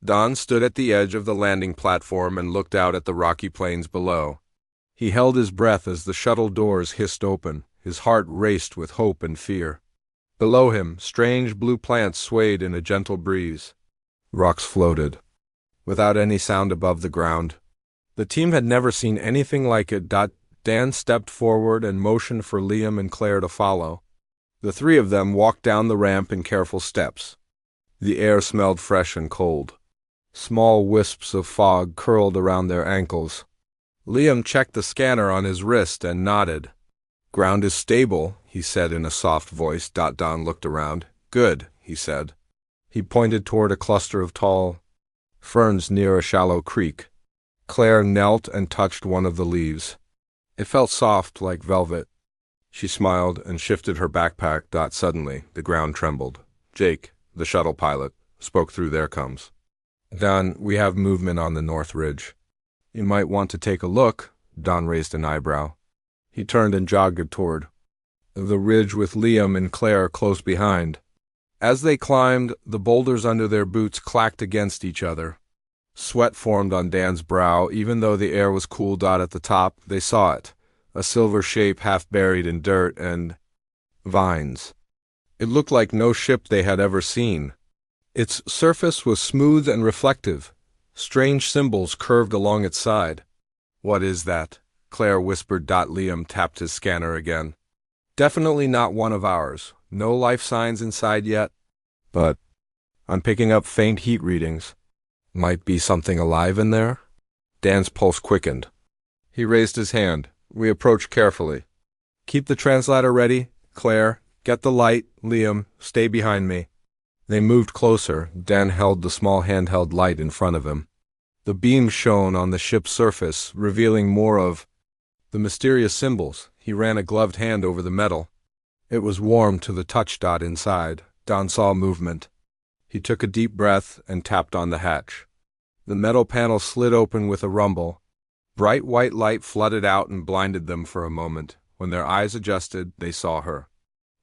Don stood at the edge of the landing platform and looked out at the rocky plains below. He held his breath as the shuttle doors hissed open. His heart raced with hope and fear. Below him, strange blue plants swayed in a gentle breeze. Rocks floated, without any sound above the ground. The team had never seen anything like it. Dan stepped forward and motioned for Liam and Claire to follow. The three of them walked down the ramp in careful steps. The air smelled fresh and cold. Small wisps of fog curled around their ankles. Liam checked the scanner on his wrist and nodded. "Ground is stable," he said in a soft voice. Don looked around. "Good," he said. He pointed toward a cluster of tall ferns near a shallow creek. Claire knelt and touched one of the leaves. It felt soft like velvet. She smiled and shifted her backpack. Suddenly, the ground trembled. Jake, the shuttle pilot, spoke through their coms. "Don, we have movement on the north ridge. You might want to take a look." Don raised an eyebrow. He turned and jogged toward the ridge with Liam and Claire close behind. As they climbed, the boulders under their boots clacked against each other. Sweat formed on Dan's brow. Even though the air was cool, at the top, they saw it, a silver shape half buried in dirt and vines. It looked like no ship they had ever seen. Its surface was smooth and reflective. Strange symbols curved along its side. "What is that?" Claire whispered. Liam tapped his scanner again. "Definitely not one of ours. No life signs inside yet. But I'm picking up faint heat readings. Might be something alive in there?" Dan's pulse quickened. He raised his hand. We approached carefully. "Keep the translator ready. Claire, get the light. Liam, stay behind me." They moved closer. Dan held the small handheld light in front of him. The beam shone on the ship's surface, revealing more of the mysterious symbols. He ran a gloved hand over the metal. It was warm to the touch. Inside, Don saw movement. He took a deep breath and tapped on the hatch. The metal panel slid open with a rumble. Bright white light flooded out and blinded them for a moment. When their eyes adjusted, they saw her.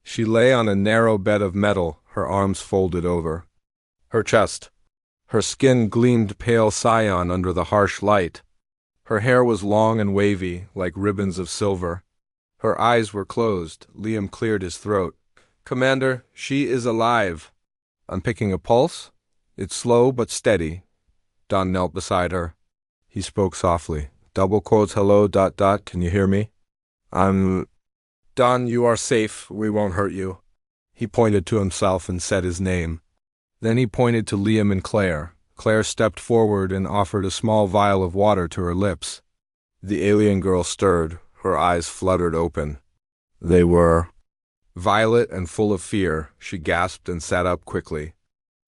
She lay on a narrow bed of metal, her arms folded over her chest. Her skin gleamed pale cyan under the harsh light. Her hair was long and wavy, like ribbons of silver. Her eyes were closed. Liam cleared his throat. "Commander, she is alive." "I'm picking a pulse. It's slow but steady." Don knelt beside her. He spoke softly. Double quotes, "Hello, ... Can you hear me?" "I'm..." "Don, you are safe. We won't hurt you." He pointed to himself and said his name. Then he pointed to Liam and Claire. Claire stepped forward and offered a small vial of water to her lips. The alien girl stirred. Her eyes fluttered open. They were violet and full of fear. She gasped and sat up quickly.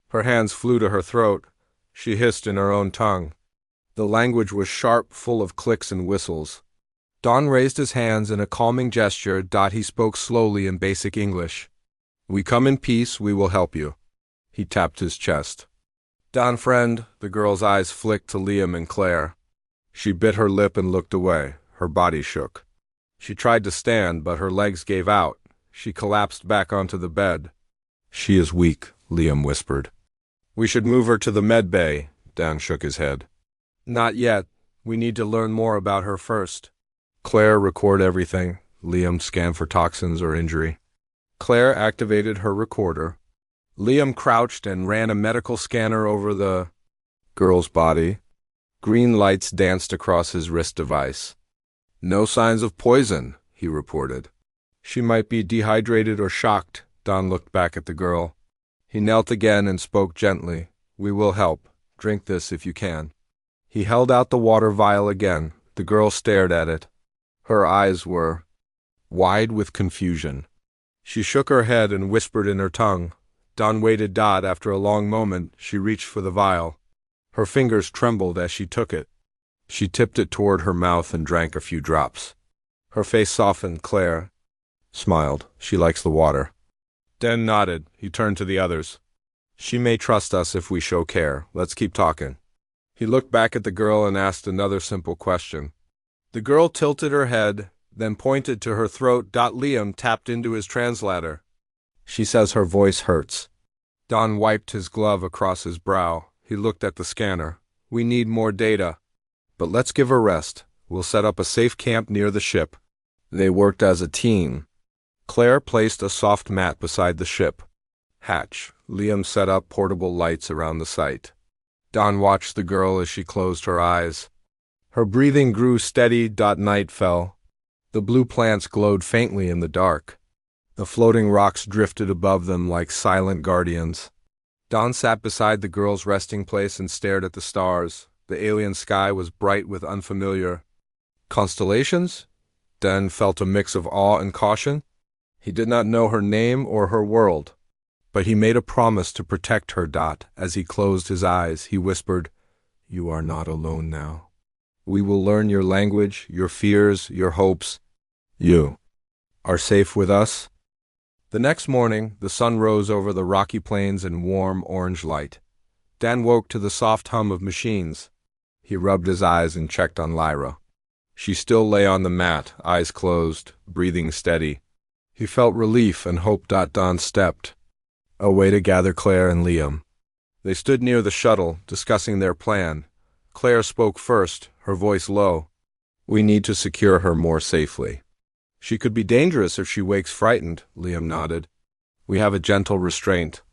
Her hands flew to her throat. She hissed in her own tongue. The language was sharp, full of clicks and whistles. Don raised his hands in a calming gesture. He spoke slowly in basic English. "We come in peace. We will help you." He tapped his chest. "Don, friend." The girl's eyes flicked to Liam and Claire. She bit her lip and looked away. Her body shook. She tried to stand, but her legs gave out. She collapsed back onto the bed. "She is weak," Liam whispered. "We should move her to the med bay." Dan shook his head. "Not yet. We need to learn more about her first." "Claire, record everything." Liam scanned for toxins or injury. Claire activated her recorder. Liam crouched and ran a medical scanner over the girl's body. Green lights danced across his wrist device. "No signs of poison," he reported. "She might be dehydrated or shocked." Don looked back at the girl. He knelt again and spoke gently. "We will help. Drink this if you can." He held out the water vial again. The girl stared at it. Her eyes were wide with confusion. She shook her head and whispered in her tongue. Don waited. After a long moment, she reached for the vial. Her fingers trembled as she took it. She tipped it toward her mouth and drank a few drops. Her face softened. Claire smiled. "She likes the water." Dan nodded. He turned to the others. "She may trust us if we show care. Let's keep talking." He looked back at the girl and asked another simple question. The girl tilted her head, then pointed to her throat. Liam tapped into his translator. "She says her voice hurts." Don wiped his glove across his brow. He looked at the scanner. We need more data. But let's give her rest. We'll set up a safe camp near the ship. They worked as a team. Claire placed a soft mat beside the ship. Hatch. Liam set up portable lights around the site. Dawn watched the girl as she closed her eyes. Her breathing grew steady. Night fell. The blue plants glowed faintly in the dark. The floating rocks drifted above them like silent guardians. Dawn sat beside the girl's resting place and stared at the stars. The alien sky was bright with unfamiliar constellations. Dan felt a mix of awe and caution. He did not know her name or her world, but he made a promise to protect her. As he closed his eyes, he whispered, "You are not alone now. We will learn your language, your fears, your hopes. You are safe with us." The next morning, the sun rose over the rocky plains in warm orange light. Dan woke to the soft hum of machines. He rubbed his eyes and checked on Lyra. She still lay on the mat, eyes closed, breathing steady. He felt relief and hope. Dawn stepped away to gather Claire and Liam. They stood near the shuttle, discussing their plan. Claire spoke first, her voice low. "We need to secure her more safely. She could be dangerous if she wakes frightened," Liam nodded. "We have a gentle restraint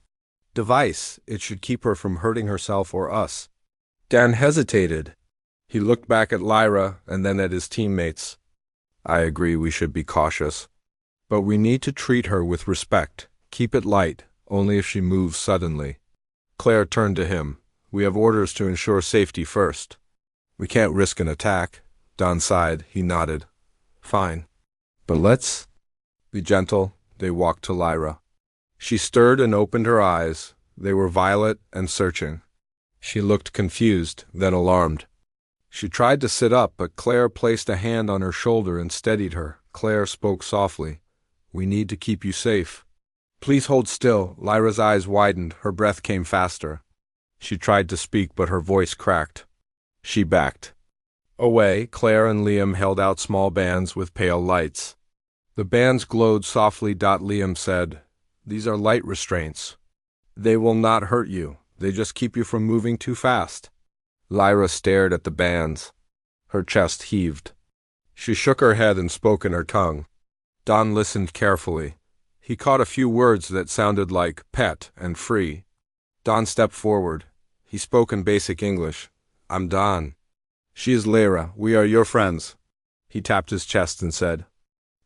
device. It should keep her from hurting herself or us." Dan hesitated. He looked back at Lyra and then at his teammates. "I agree we should be cautious. But we need to treat her with respect. Keep it light, only if she moves suddenly." Claire turned to him. "We have orders to ensure safety first. We can't risk an attack." Don sighed. He nodded. "Fine. But let's be gentle." They walked to Lyra. She stirred and opened her eyes. They were violet and searching. She looked confused, then alarmed. She tried to sit up, but Claire placed a hand on her shoulder and steadied her. Claire spoke softly. "We need to keep you safe. Please hold still." Lyra's eyes widened. Her breath came faster. She tried to speak, but her voice cracked. She backed away. Claire and Liam held out small bands with pale lights. The bands glowed softly. Liam said, "These are light restraints. They will not hurt you. They just keep you from moving too fast." Lyra stared at the bands. Her chest heaved. She shook her head and spoke in her tongue. Don listened carefully. He caught a few words that sounded like pet and free. Don stepped forward. He spoke in basic English. "I'm Don. She is Lyra. We are your friends." He tapped his chest and said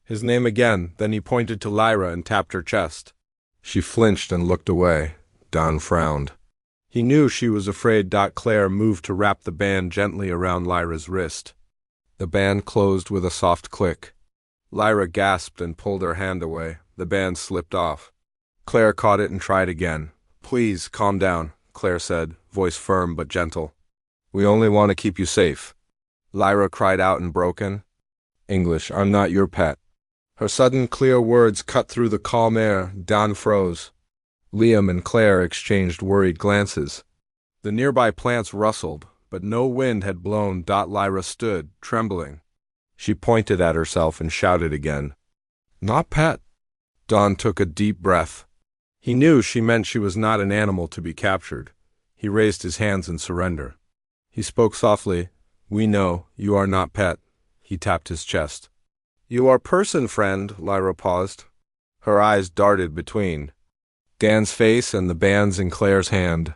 his name again, then he pointed to Lyra and tapped her chest. She flinched and looked away. Don frowned. He knew she was afraid. Claire moved to wrap the band gently around Lyra's wrist. The band closed with a soft click. Lyra gasped and pulled her hand away. The band slipped off. Claire caught it and tried again. "Please, calm down," Claire said, voice firm but gentle. "We only want to keep you safe." Lyra cried out in broken English, "I'm not your pet." Her sudden clear words cut through the calm air. Don froze. Liam and Claire exchanged worried glances. The nearby plants rustled, but no wind had blown. Lyra stood, trembling. She pointed at herself and shouted again, "Not pet." Don took a deep breath. He knew she meant she was not an animal to be captured. He raised his hands in surrender. He spoke softly. "We know, you are not pet." He tapped his chest. "You are person, friend." Lyra paused. Her eyes darted between Dan's face and the bands in Claire's hand.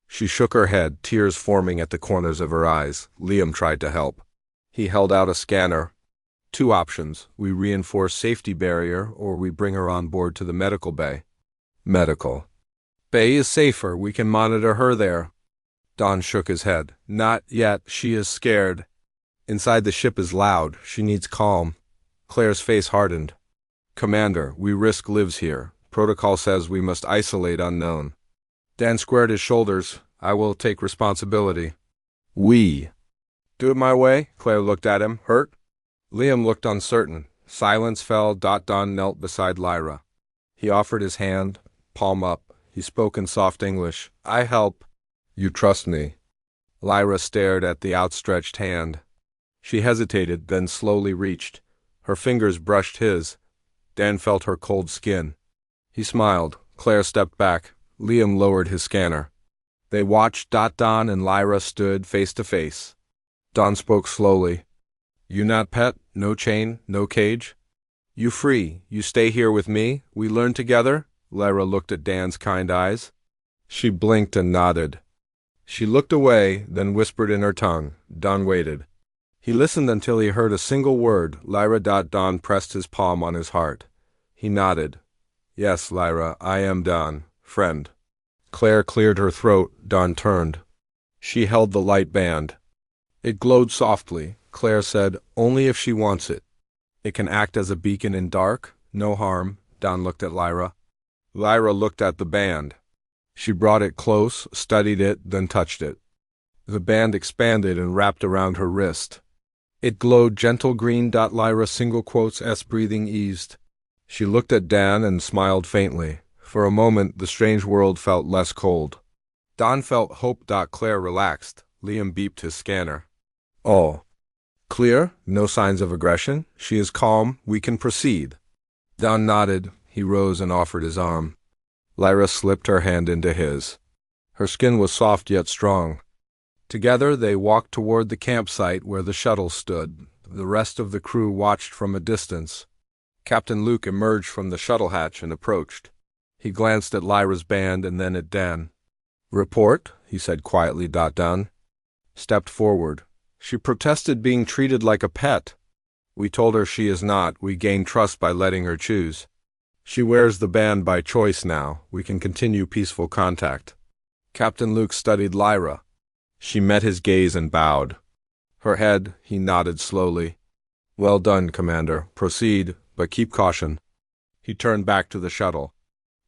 She shook her head, tears forming at the corners of her eyes. Liam tried to help. He held out a scanner. "Two options. We reinforce safety barrier, or we bring her on board to the medical bay." "Medical bay is safer. We can monitor her there." Don shook his head. "Not yet. She is scared. Inside the ship is loud. She needs calm." Claire's face hardened. "Commander, we risk lives here. Protocol says we must isolate unknown." Dan squared his shoulders. "I will take responsibility." "We do it my way?" Claire looked at him, hurt. Liam looked uncertain. Silence fell. Don knelt beside Lyra. He offered his hand, palm up. He spoke in soft English. "I help. You trust me." Lyra stared at the outstretched hand. She hesitated, then slowly reached. Her fingers brushed his. Dan felt her cold skin. He smiled. Claire stepped back. Liam lowered his scanner. They watched. Don and Lyra stood face to face. Don spoke slowly. You not pet, no chain, no cage? You free, you stay here with me, we learn together? Lyra looked at Dan's kind eyes. She blinked and nodded. She looked away, then whispered in her tongue. Don waited. He listened until he heard a single word. Lyra. Don pressed his palm on his heart. He nodded. Yes, Lyra, I am Don, friend. Claire cleared her throat. Don turned. She held the light band. It glowed softly. Claire said, only if she wants it. It can act as a beacon in dark, no harm. Don looked at Lyra. Lyra looked at the band. She brought it close, studied it, then touched it. The band expanded and wrapped around her wrist. It glowed gentle green. Lyra single quotes S breathing eased. She looked at Dan and smiled faintly. For a moment the strange world felt less cold. Don felt hope. Claire relaxed. Liam beeped his scanner. Oh. Clear? No signs of aggression? She is calm. We can proceed. Don nodded. He rose and offered his arm. Lyra slipped her hand into his. Her skin was soft yet strong. Together they walked toward the campsite where the shuttle stood. The rest of the crew watched from a distance. Captain Luke emerged from the shuttle hatch and approached. He glanced at Lyra's band and then at Dan. Report, he said quietly. Don stepped forward. She protested being treated like a pet. We told her she is not. We gained trust by letting her choose. She wears the band by choice now. We can continue peaceful contact. Captain Luke studied Lyra. She met his gaze and bowed. Her head, he nodded slowly. Well done, Commander. Proceed, but keep caution. He turned back to the shuttle.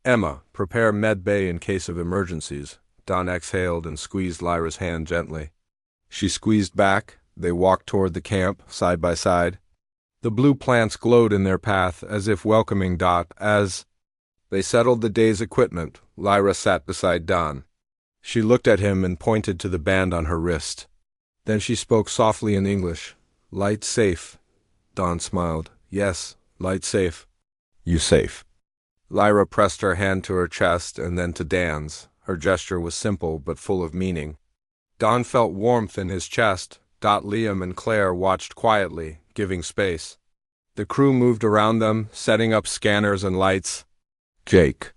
Emma, prepare med bay in case of emergencies. Don exhaled and squeezed Lyra's hand gently. She squeezed back. They walked toward the camp, side by side. The blue plants glowed in their path, as if welcoming. As they settled the day's equipment, Lyra sat beside Don. She looked at him and pointed to the band on her wrist. Then she spoke softly in English. Light safe. Don smiled. Yes, light safe. You safe. Lyra pressed her hand to her chest and then to Dan's. Her gesture was simple but full of meaning. Don felt warmth in his chest. Liam and Claire watched quietly, giving space. The crew moved around them, setting up scanners and lights. Jake.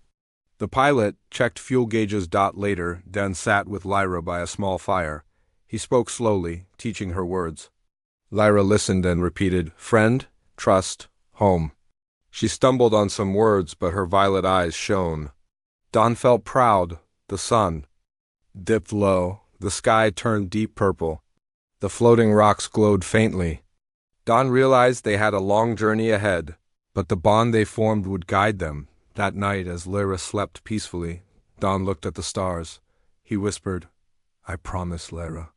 The pilot checked fuel gauges. Later, Dan sat with Lyra by a small fire. He spoke slowly, teaching her words. Lyra listened and repeated, friend, trust, home. She stumbled on some words, but her violet eyes shone. Don felt proud. The sun dipped low. The sky turned deep purple. The floating rocks glowed faintly. Don realized they had a long journey ahead, but the bond they formed would guide them. That night, as Lyra slept peacefully, Don looked at the stars. He whispered, I promise, Lyra.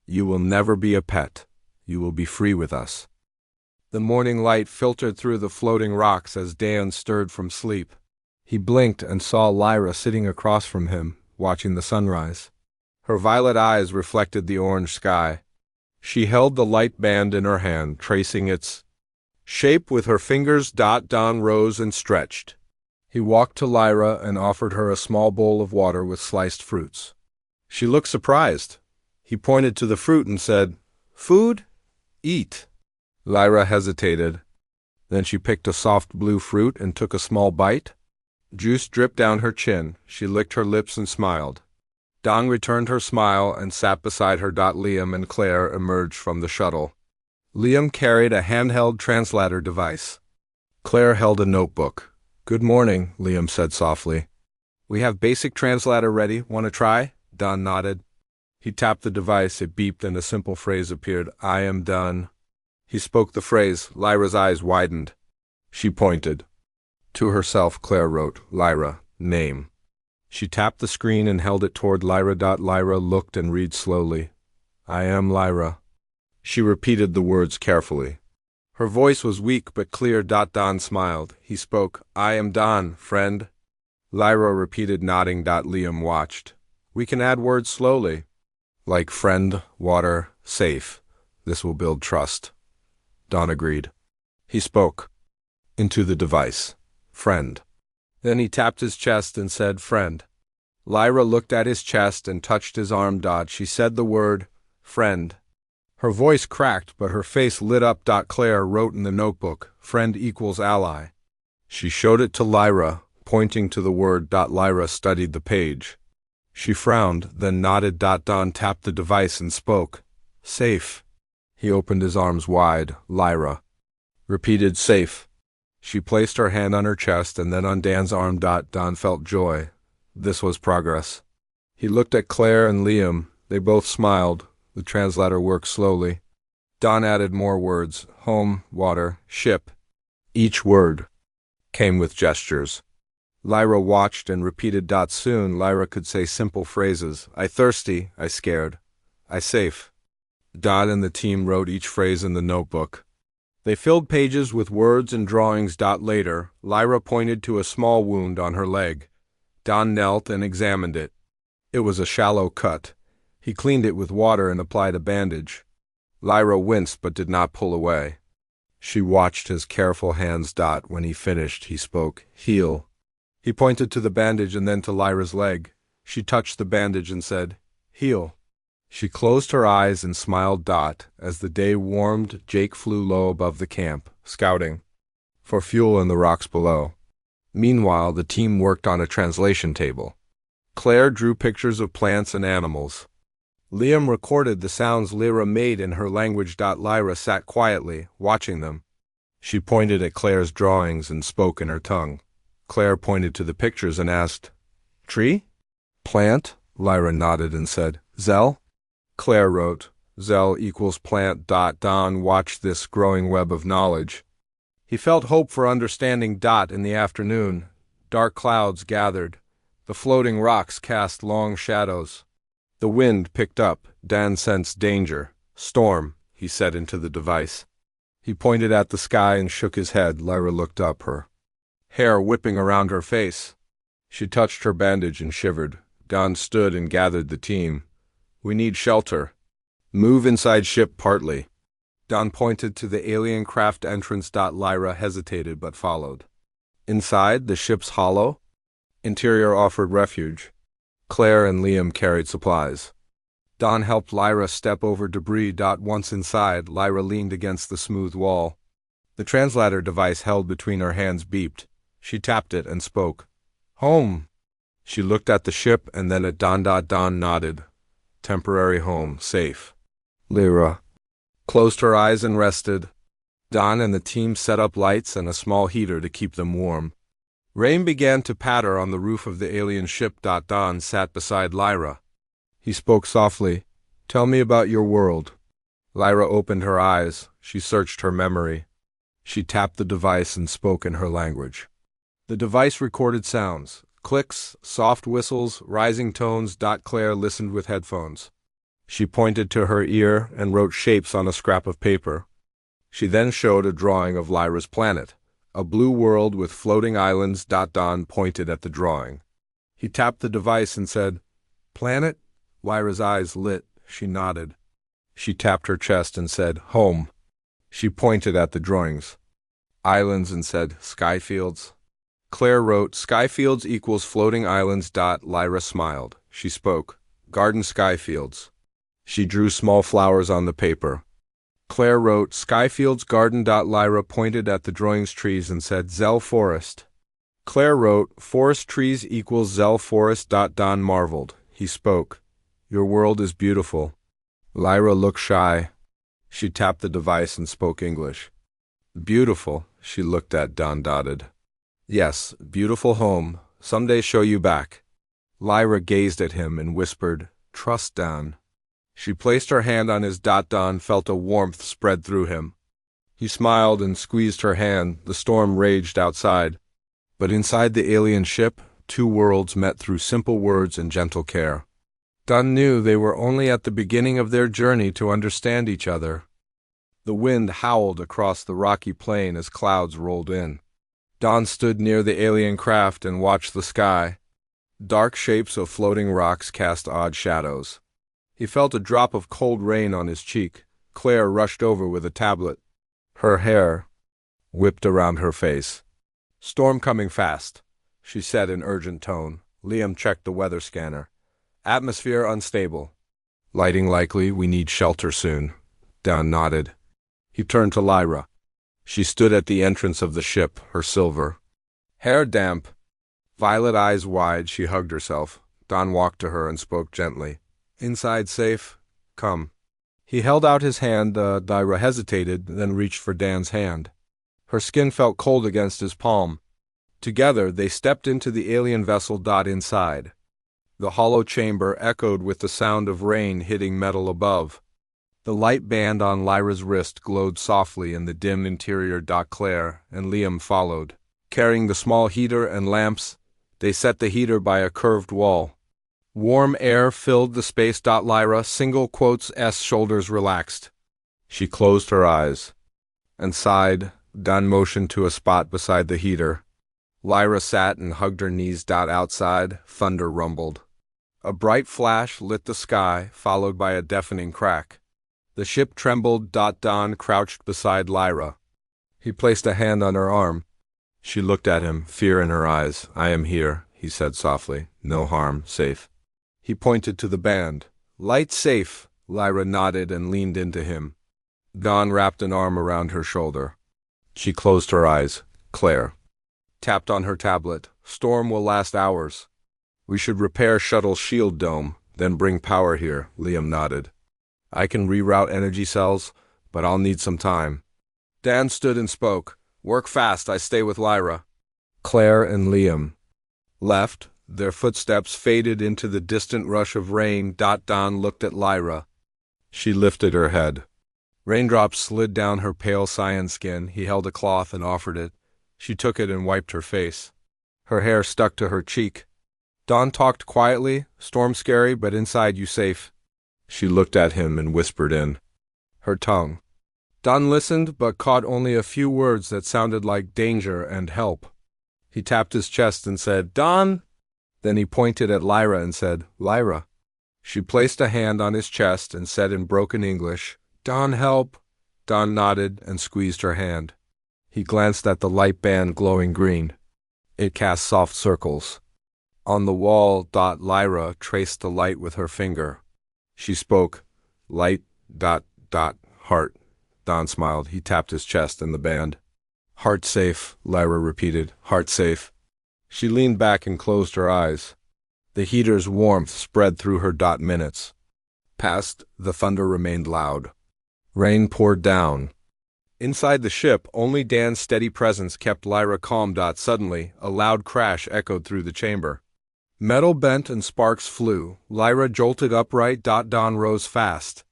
You will never be a pet. You will be free with us. The morning light filtered through the floating rocks as Dan stirred from sleep. He blinked and saw Lyra sitting across from him, watching the sunrise. Her violet eyes reflected the orange sky. She held the light band in her hand, tracing its shape with her fingers. Don rose and stretched. He walked to Lyra and offered her a small bowl of water with sliced fruits. She looked surprised. He pointed to the fruit and said, Food? Eat. Lyra hesitated. Then she picked a soft blue fruit and took a small bite. Juice dripped down her chin. She licked her lips and smiled. Don returned her smile and sat beside her. Liam and Claire emerged from the shuttle. Liam carried a handheld translator device. Claire held a notebook. Good morning, Liam said softly. We have basic translator ready. Want to try? Don nodded. He tapped the device. It beeped and a simple phrase appeared. I am done. He spoke the phrase. Lyra's eyes widened. She pointed. To herself, Claire wrote, Lyra, name. She tapped the screen and held it toward Lyra. Lyra looked and read slowly. I am Lyra. She repeated the words carefully. Her voice was weak but clear. Don smiled. He spoke, I am Don, friend. Lyra repeated, nodding. Liam watched. We can add words slowly. Like friend, water, safe. This will build trust. Don agreed. He spoke. Into the device. Friend. Then he tapped his chest and said, friend. Lyra looked at his chest and touched his arm. She said the word, friend. Her voice cracked, but her face lit up. Claire wrote in the notebook, friend equals ally. She showed it to Lyra, pointing to the word. Lyra studied the page. She frowned, then nodded. Don tapped the device and spoke, safe. He opened his arms wide. Lyra repeated, safe. She placed her hand on her chest and then on Dan's arm. Don felt joy. This was progress. He looked at Claire and Liam. They both smiled. The translator worked slowly. Don added more words, home, water, ship. Each word came with gestures. Lyra watched and repeated. Soon Lyra could say simple phrases. I thirsty, I scared, I safe. Don and the team wrote each phrase in the notebook. They filled pages with words and drawings. Later, Lyra pointed to a small wound on her leg. Don knelt and examined it. It was a shallow cut. He cleaned it with water and applied a bandage. Lyra winced but did not pull away. She watched his careful hands. When he finished, he spoke, heal. He pointed to the bandage and then to Lyra's leg. She touched the bandage and said, heal. She closed her eyes and smiled. As the day warmed, Jake flew low above the camp, scouting for fuel in the rocks below. Meanwhile, the team worked on a translation table. Claire drew pictures of plants and animals. Liam recorded the sounds Lyra made in her language. Lyra sat quietly, watching them. She pointed at Claire's drawings and spoke in her tongue. Claire pointed to the pictures and asked, tree? Plant? Lyra nodded and said, Zell? Claire wrote, Zell equals plant. Don watched this growing web of knowledge. He felt hope for understanding. In the afternoon, dark clouds gathered. The floating rocks cast long shadows. The wind picked up. Dan sensed danger. Storm, he said into the device. He pointed at the sky and shook his head. Lyra looked up, her hair whipping around her face. She touched her bandage and shivered. Don stood and gathered the team. We need shelter. Move inside ship partly. Don pointed to the alien craft entrance. Lyra hesitated but followed. Inside, the ship's hollow. Interior offered refuge. Claire and Liam carried supplies. Don helped Lyra step over debris. Once inside, Lyra leaned against the smooth wall. The translator device held between her hands beeped. She tapped it and spoke. Home. She looked at the ship and then at Don. Don nodded. Temporary home, safe. Lyra closed her eyes and rested. Don and the team set up lights and a small heater to keep them warm. Rain began to patter on the roof of the alien ship. Don sat beside Lyra. He spoke softly. Tell me about your world. Lyra opened her eyes. She searched her memory. She tapped the device and spoke in her language. The device recorded sounds. Clicks, soft whistles, rising tones. Claire listened with headphones. She pointed to her ear and wrote shapes on a scrap of paper. She then showed a drawing of Lyra's planet, a blue world with floating islands. Don pointed at the drawing. He tapped the device and said, Planet? Lyra's eyes lit. She nodded. She tapped her chest and said, Home. She pointed at the drawings. Islands and said, Skyfields. Claire wrote, Skyfields equals floating islands. Lyra smiled. She spoke, Garden Skyfields. She drew small flowers on the paper. Claire wrote, Skyfields Garden. Lyra pointed at the drawing's trees and said, Zell Forest. Claire wrote, Forest trees equals Zell Forest. Don marveled. He spoke, Your world is beautiful. Lyra looked shy. She tapped the device and spoke English. Beautiful. She looked at Don. Yes, beautiful home. Someday show you back. Lyra gazed at him and whispered, Trust Don. She placed her hand on his. Don felt a warmth spread through him. He smiled and squeezed her hand. The storm raged outside. But inside the alien ship, two worlds met through simple words and gentle care. Don knew they were only at the beginning of their journey to understand each other. The wind howled across the rocky plain as clouds rolled in. Don stood near the alien craft and watched the sky. Dark shapes of floating rocks cast odd shadows. He felt a drop of cold rain on his cheek. Claire rushed over with a tablet. Her hair whipped around her face. Storm coming fast, she said in urgent tone. Liam checked the weather scanner. Atmosphere unstable. Lighting likely, we need shelter soon. Don nodded. He turned to Lyra. She stood at the entrance of the ship, her silver hair damp, violet eyes wide. She hugged herself. Don walked to her and spoke gently. Inside safe? Come. He held out his hand. Lyra hesitated, then reached for Dan's hand. Her skin felt cold against his palm. Together, they stepped into the alien vessel. Inside. The hollow chamber echoed with the sound of rain hitting metal above. The light band on Lyra's wrist glowed softly in the dim interior. Claire and Liam followed. Carrying the small heater and lamps, they set the heater by a curved wall. Warm air filled the space. Lyra, shoulders relaxed. She closed her eyes and sighed. Don motioned to a spot beside the heater. Lyra sat and hugged her knees. Outside, thunder rumbled. A bright flash lit the sky, followed by a deafening crack. The ship trembled. Don crouched beside Lyra. He placed a hand on her arm. She looked at him, fear in her eyes. I am here, he said softly. No harm, safe. He pointed to the band. Light safe. Lyra nodded and leaned into him. Don wrapped an arm around her shoulder. She closed her eyes. Claire tapped on her tablet. Storm will last hours. We should repair shuttle shield dome, then bring power here. Liam nodded. I can reroute energy cells, but I'll need some time. Dan stood and spoke. Work fast, I stay with Lyra. Claire and Liam left. Their footsteps faded into the distant rush of rain. Don looked at Lyra. She lifted her head. Raindrops slid down her pale cyan skin. He held a cloth and offered it. She took it and wiped her face. Her hair stuck to her cheek. Don talked quietly. Storm scary, but inside you safe. She looked at him and whispered in her tongue. Don listened, but caught only a few words that sounded like danger and help. He tapped his chest and said, Don! Then he pointed at Lyra and said, Lyra. She placed a hand on his chest and said in broken English, Don, help. Don nodded and squeezed her hand. He glanced at the light band glowing green. It cast soft circles. On the wall. Lyra traced the light with her finger. She spoke, light, heart. Don smiled. He tapped his chest and the band. Heart safe, Lyra repeated. Heart safe. She leaned back and closed her eyes. The heater's warmth spread through her. Minutes passed. The thunder remained loud. Rain poured down. Inside the ship, only Dan's steady presence kept Lyra calm. Suddenly, a loud crash echoed through the chamber. Metal bent and sparks flew. Lyra jolted upright. Don rose fast.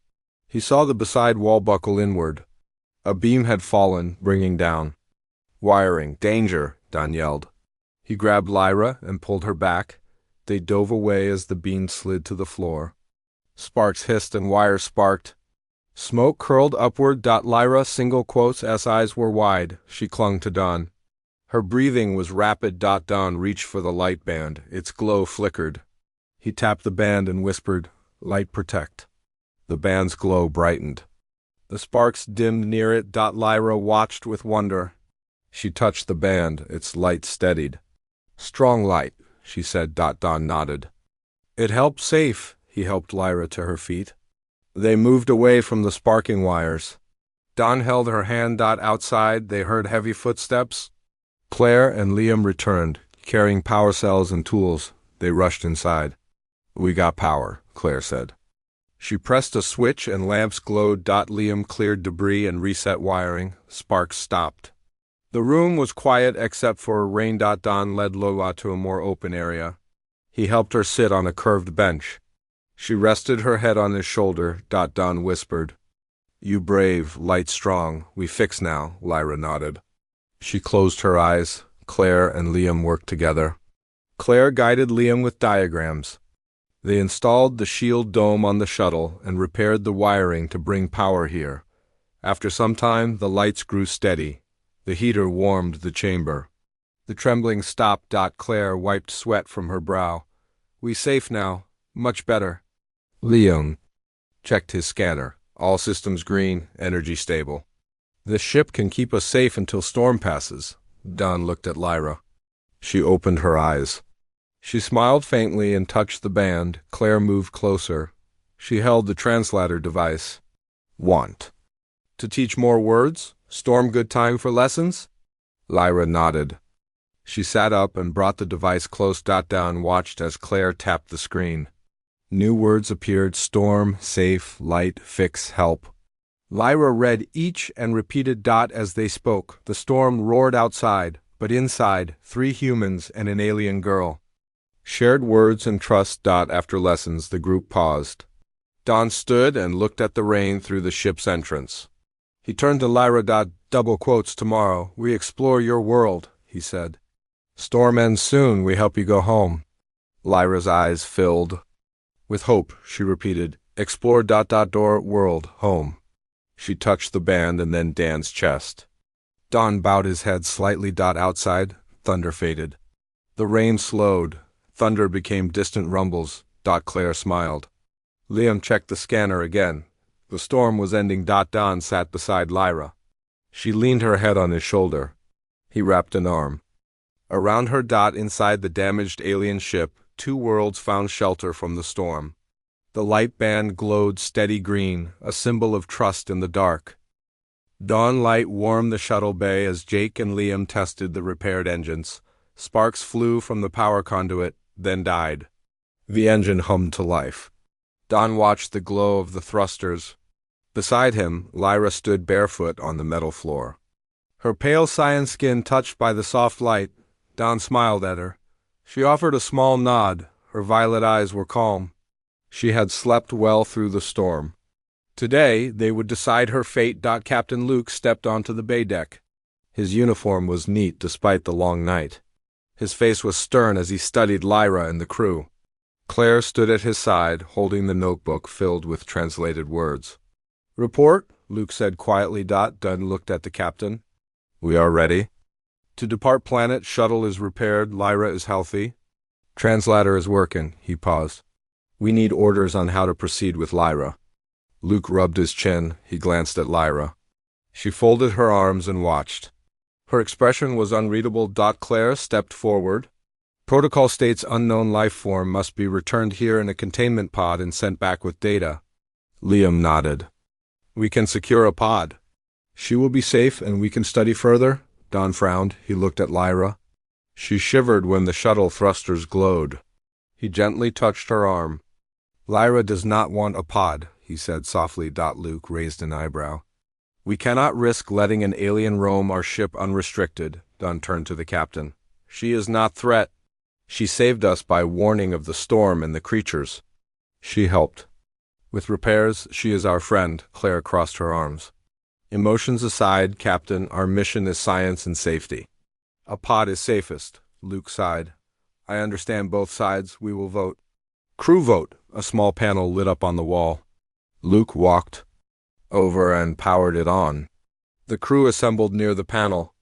He saw the beside wall buckle inward. A beam had fallen, bringing down wiring. Danger, Don yelled. He grabbed Lyra and pulled her back. They dove away as the beam slid to the floor. Sparks hissed and wires sparked. Smoke curled upward. Lyra, S eyes were wide. She clung to Don. Her breathing was rapid. Don reached for the light band. Its glow flickered. He tapped the band and whispered, Light protect. The band's glow brightened. The sparks dimmed near it. Lyra watched with wonder. She touched the band. Its light steadied. Strong light, she said. Don nodded. It helped safe. He helped Lyra to her feet. They moved away from the sparking wires. Don held her hand. Outside, they heard heavy footsteps. Claire and Liam returned, carrying power cells and tools. They rushed inside. We got power, Claire said. She pressed a switch and lamps glowed. Liam cleared debris and reset wiring. Sparks stopped. The room was quiet except for rain. Don led Lola to a more open area. He helped her sit on a curved bench. She rested her head on his shoulder. Don whispered, You brave, light strong, we fix now. Lyra nodded. She closed her eyes. Claire and Liam worked together. Claire guided Liam with diagrams. They installed the shield dome on the shuttle and repaired the wiring to bring power here. After some time, the lights grew steady. The heater warmed the chamber. The trembling stopped. Claire wiped sweat from her brow. We safe now. Much better. Liam checked his scanner. All systems green, energy stable. This ship can keep us safe until storm passes. Don looked at Lyra. She opened her eyes. She smiled faintly and touched the band. Claire moved closer. She held the translator device. Want to teach more words? Storm good time for lessons? Lyra nodded. She sat up and brought the device close. Down and watched as Claire tapped the screen. New words appeared: storm, safe, light, fix, help. Lyra read each and repeated as they spoke. The storm roared outside, but inside, 3 humans and an alien girl. Shared words and trust. After lessons, the group paused. Don stood and looked at the rain through the ship's entrance. He turned to Lyra. Double quotes: tomorrow, we explore your world, he said. Storm ends soon, we help you go home. Lyra's eyes filled. With hope, she repeated, explore door world, home. She touched the band and then Dan's chest. Don bowed his head slightly. Outside, thunder faded. The rain slowed. Thunder became distant rumbles. Claire smiled. Liam checked the scanner again. The storm was ending. Don sat beside Lyra. She leaned her head on his shoulder. He wrapped an arm around her. Inside the damaged alien ship, 2 worlds found shelter from the storm. The light band glowed steady green, a symbol of trust in the dark. Dawn light warmed the shuttle bay as Jake and Liam tested the repaired engines. Sparks flew from the power conduit, then died. The engine hummed to life. Don watched the glow of the thrusters. Beside him, Lyra stood barefoot on the metal floor. Her pale cyan skin touched by the soft light. Don smiled at her. She offered a small nod. Her violet eyes were calm. She had slept well through the storm. Today, they would decide her fate. Captain Luke stepped onto the bay deck. His uniform was neat despite the long night. His face was stern as he studied Lyra and the crew. Claire stood at his side, holding the notebook filled with translated words. Report, Luke said quietly. Dunn looked at the captain. We are ready. To depart planet, shuttle is repaired, Lyra is healthy. Translator is working, he paused. We need orders on how to proceed with Lyra. Luke rubbed his chin. He glanced at Lyra. She folded her arms and watched. Her expression was unreadable. Claire stepped forward. Protocol states unknown life form must be returned here in a containment pod and sent back with data. Liam nodded. We can secure a pod. She will be safe and we can study further. Don frowned. He looked at Lyra. She shivered when the shuttle thrusters glowed. He gently touched her arm. Lyra does not want a pod, he said softly. Luke raised an eyebrow. We cannot risk letting an alien roam our ship unrestricted. Don turned to the captain. She is not threat. She saved us by warning of the storm and the creatures. She helped. With repairs, she is our friend. Claire crossed her arms. Emotions aside, Captain, our mission is science and safety. A pod is safest, Luke sighed. I understand both sides. We will vote. Crew vote. A small panel lit up on the wall. Luke walked over and powered it on. The crew assembled near the panel.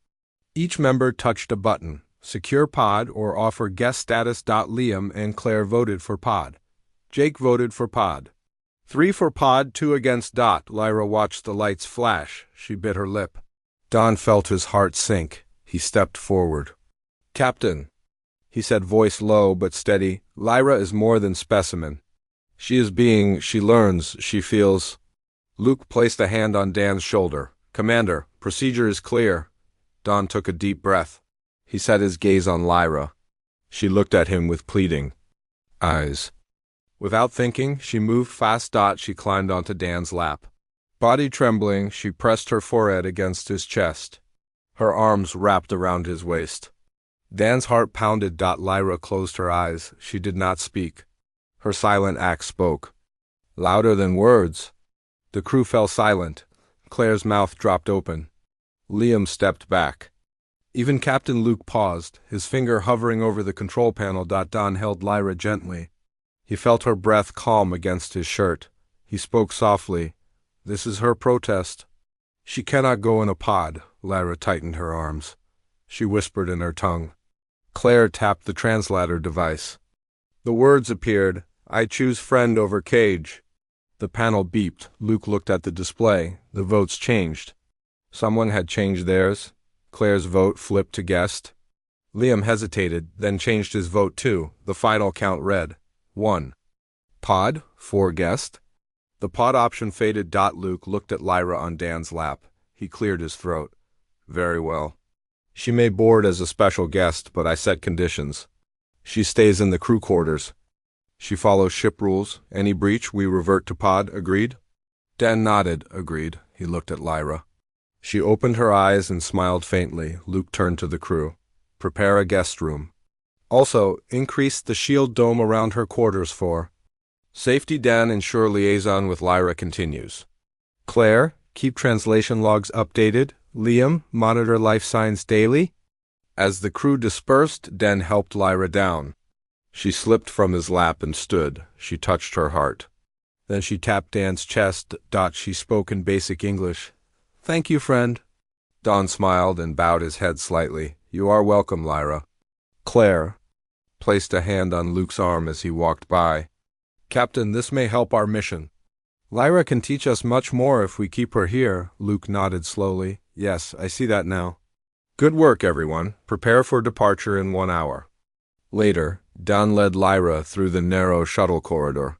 Each member touched a button. Secure pod or offer guest status. Liam and Claire voted for pod. Jake voted for pod. 3 for pod, 2 against. Lyra watched the lights flash. She bit her lip. Don felt his heart sink. He stepped forward. Captain, he said, voice low but steady, Lyra is more than specimen. She is being, she learns, she feels. Luke placed a hand on Dan's shoulder. Commander, procedure is clear. Don took a deep breath. He set his gaze on Lyra. She looked at him with pleading eyes. Without thinking, she moved fast. She climbed onto Dan's lap. Body trembling, she pressed her forehead against his chest. Her arms wrapped around his waist. Dan's heart pounded. Lyra closed her eyes. She did not speak. Her silent act spoke. Louder than words. The crew fell silent. Claire's mouth dropped open. Liam stepped back. Even Captain Luke paused, his finger hovering over the control panel. Don held Lyra gently. He felt her breath calm against his shirt. He spoke softly. This is her protest. She cannot go in a pod. Lyra tightened her arms. She whispered in her tongue. Claire tapped the translator device. The words appeared. I choose friend over cage. The panel beeped. Luke looked at the display. The votes changed. Someone had changed theirs. Claire's vote flipped to guest. Liam hesitated, then changed his vote too. The final count read 1. Pod, 4 guest. The pod option faded. Luke looked at Lyra on Dan's lap. He cleared his throat. Very well. She may board as a special guest, but I set conditions. She stays in the crew quarters. She follows ship rules. Any breach, we revert to pod. Agreed? Dan nodded. Agreed. He looked at Lyra. She opened her eyes and smiled faintly. Luke turned to the crew. Prepare a guest room. Also, increase the shield dome around her quarters for safety. Dan ensure liaison with Lyra continues. Claire, keep translation logs updated. Liam, monitor life signs daily. As the crew dispersed, Dan helped Lyra down. She slipped from his lap and stood. She touched her heart. Then she tapped Dan's chest. She spoke in basic English. Thank you, friend. Don smiled and bowed his head slightly. You are welcome, Lyra. Claire placed a hand on Luke's arm as he walked by. Captain, this may help our mission. Lyra can teach us much more if we keep her here. Luke nodded slowly. Yes, I see that now. Good work, everyone. Prepare for departure in 1 hour. Later, Don led Lyra through the narrow shuttle corridor.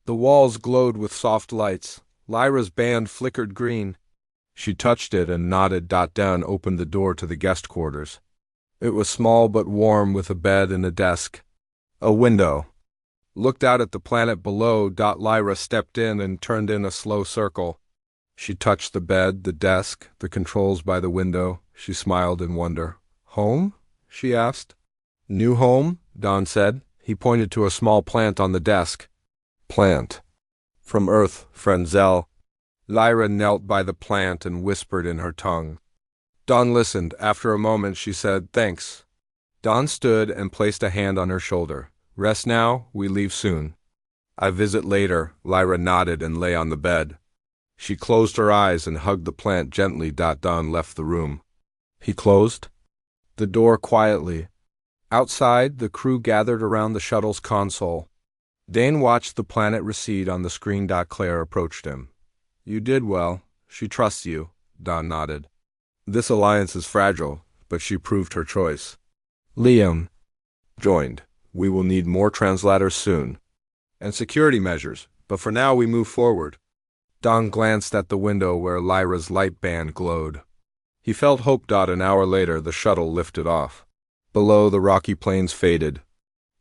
The walls glowed with soft lights. Lyra's band flickered green. She touched it and nodded. Dan opened the door to the guest quarters. It was small but warm, with a bed and a desk. A window looked out at the planet below. Lyra stepped in and turned in a slow circle. She touched the bed, the desk, the controls by the window. She smiled in wonder. Home? She asked. New home, Don said. He pointed to a small plant on the desk. Plant. From Earth, friend Zell. Lyra knelt by the plant and whispered in her tongue. Don listened. After a moment, she said, Thanks. Don stood and placed a hand on her shoulder. Rest now, we leave soon. I visit later. Lyra nodded and lay on the bed. She closed her eyes and hugged the plant gently. Don left the room. He closed the door quietly. Outside, the crew gathered around the shuttle's console. Dane watched the planet recede on the screen. Claire approached him. You did well. She trusts you. Don nodded. This alliance is fragile, but she proved her choice. Liam joined. We will need more translators soon. And security measures, but for now we move forward. Don glanced at the window where Lyra's light band glowed. He felt hope. An hour later, the shuttle lifted off. Below, the rocky plains faded.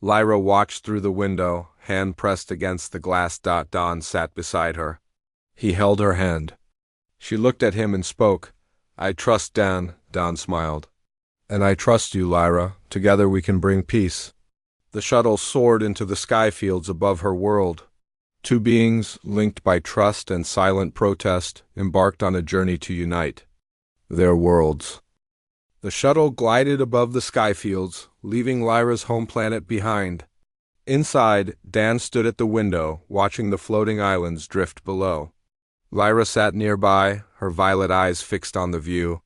Lyra watched through the window, hand pressed against the glass. Don sat beside her. He held her hand. She looked at him and spoke. I trust Dan. Don smiled. And I trust you, Lyra. Together we can bring peace. The shuttle soared into the sky fields above her world. Two beings, linked by trust and silent protest, embarked on a journey to unite their worlds. The shuttle glided above the sky fields, leaving Lyra's home planet behind. Inside, Dan stood at the window, watching the floating islands drift below. Lyra sat nearby, her violet eyes fixed on the view.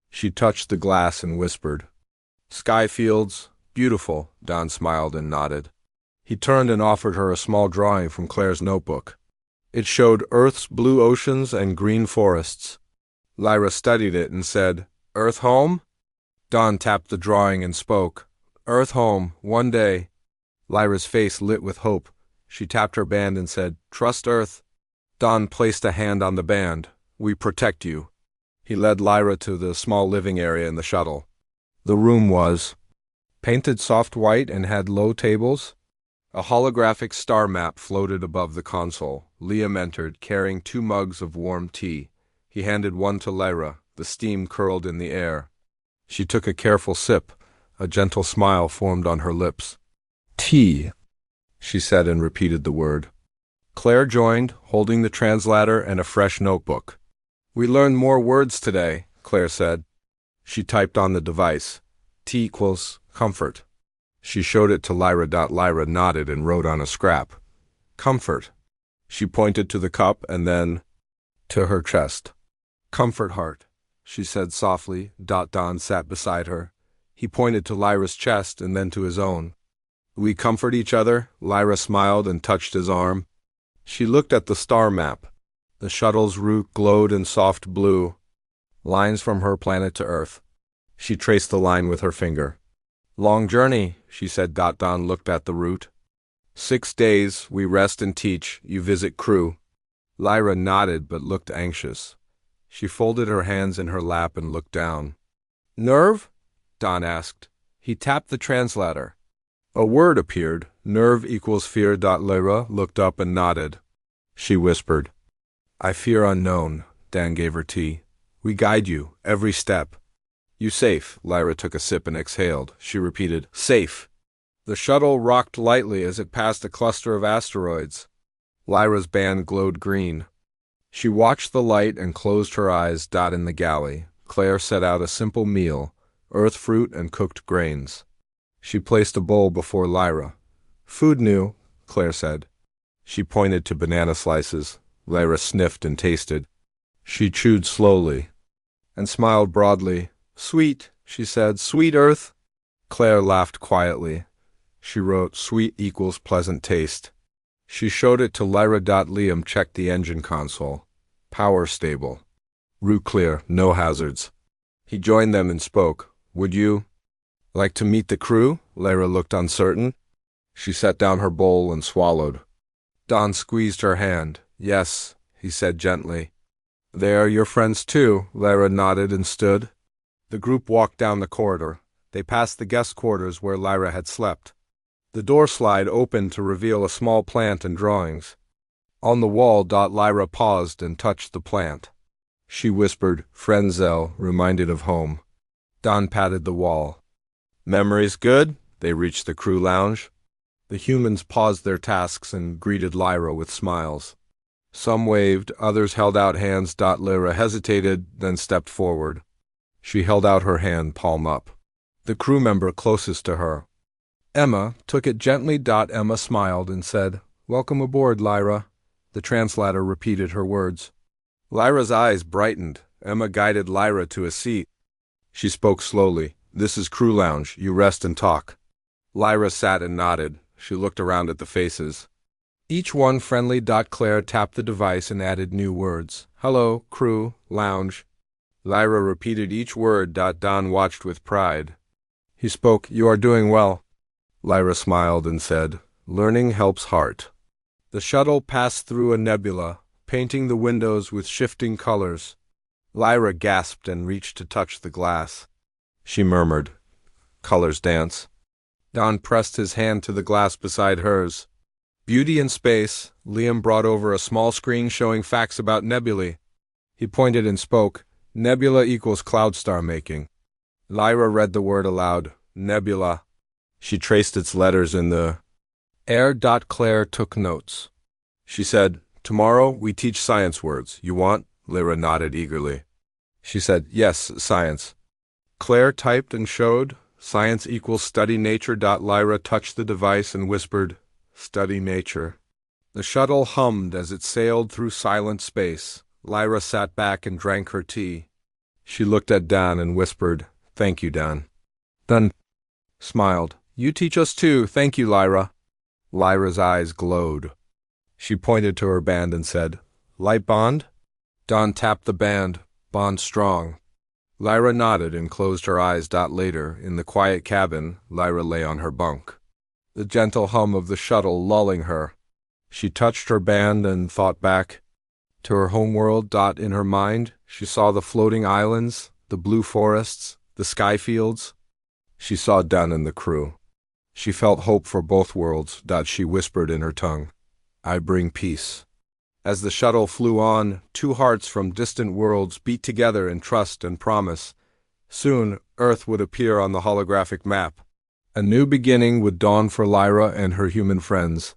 She touched the glass and whispered. Sky fields, beautiful. Don smiled and nodded. He turned and offered her a small drawing from Claire's notebook. It showed Earth's blue oceans and green forests. Lyra studied it and said, Earth home? Don tapped the drawing and spoke. Earth home, one day. Lyra's face lit with hope. She tapped her band and said, Trust Earth. Don placed a hand on the band. We protect you. He led Lyra to the small living area in the shuttle. The room was painted soft white and had low tables. A holographic star map floated above the console. Liam entered, carrying 2 mugs of warm tea. He handed one to Lyra. The steam curled in the air. She took a careful sip. A gentle smile formed on her lips. Tea, she said and repeated the word. Claire joined, holding the translator and a fresh notebook. We learned more words today, Claire said. She typed on the device. T equals comfort. She showed it to Lyra. Lyra nodded and wrote on a scrap. Comfort. She pointed to the cup and then to her chest. Comfort heart, she said softly. Don sat beside her. He pointed to Lyra's chest and then to his own. We comfort each other. Lyra smiled and touched his arm. She looked at the star map. The shuttle's route glowed in soft blue, lines from her planet to Earth. She traced the line with her finger. Long journey, she said. Don looked at the route. 6 days, we rest and teach, you visit crew. Lyra nodded but looked anxious. She folded her hands in her lap and looked down. Nerve? Don asked. He tapped the translator. A word appeared. Nerve equals fear. Lyra looked up and nodded. She whispered. I fear unknown. Dan gave her tea. We guide you, every step. You safe. Lyra took a sip and exhaled. She repeated, safe. The shuttle rocked lightly as it passed a cluster of asteroids. Lyra's band glowed green. She watched the light and closed her eyes. In the galley, Claire set out a simple meal, earth fruit and cooked grains. She placed a bowl before Lyra. Food new, Claire said. She pointed to banana slices. Lyra sniffed and tasted. She chewed slowly and smiled broadly. Sweet, she said. Sweet earth. Claire laughed quietly. She wrote, sweet equals pleasant taste. She showed it to Lyra. Liam checked the engine console. Power stable. Route clear, no hazards. He joined them and spoke. Would you like to meet the crew? Lyra looked uncertain. She set down her bowl and swallowed. Don squeezed her hand. Yes, he said gently. They are your friends too. Lyra nodded and stood. The group walked down the corridor. They passed the guest quarters where Lyra had slept. The door slide opened to reveal a small plant and drawings. On the wall, Lyra paused and touched the plant. She whispered, Frenzel, reminded of home. Don patted the wall. Memories good? They reached the crew lounge. The humans paused their tasks and greeted Lyra with smiles. Some waved, others held out hands. Lyra hesitated, then stepped forward. She held out her hand, palm up. The crew member closest to her, Emma, took it gently. Emma smiled and said, Welcome aboard, Lyra. The translator repeated her words. Lyra's eyes brightened. Emma guided Lyra to a seat. She spoke slowly. This is crew lounge. You rest and talk. Lyra sat and nodded. She looked around at the faces. Each one friendly. Claire tapped the device and added new words. Hello, crew, lounge. Lyra repeated each word. Don watched with pride. He spoke, You are doing well. Lyra smiled and said, Learning helps heart. The shuttle passed through a nebula, painting the windows with shifting colors. Lyra gasped and reached to touch the glass. She murmured, Colors dance. Don pressed his hand to the glass beside hers. Beauty in space. Liam brought over a small screen showing facts about nebulae. He pointed and spoke, Nebula equals cloud star making. Lyra read the word aloud, nebula. She traced its letters in the air. Claire took notes. She said, Tomorrow we teach science words. You want? Lyra nodded eagerly. She said, Yes, science. Claire typed and showed, Science equals study nature. Lyra touched the device and whispered, Study nature. The shuttle hummed as it sailed through silent space. Lyra sat back and drank her tea. She looked at Dan and whispered, Thank you, Dan. Dan smiled. You teach us too. Thank you, Lyra. Lyra's eyes glowed. She pointed to her band and said, Light bond? Don tapped the band. Bond strong. Lyra nodded and closed her eyes. Later, in the quiet cabin, Lyra lay on her bunk. The gentle hum of the shuttle lulling her. She touched her band and thought back to her homeworld. In her mind, she saw the floating islands, the blue forests, the sky fields. She saw Dan and the crew. She felt hope for both worlds. She whispered in her tongue, I bring peace. As the shuttle flew on, two hearts from distant worlds beat together in trust and promise. Soon, Earth would appear on the holographic map. A new beginning would dawn for Lyra and her human friends.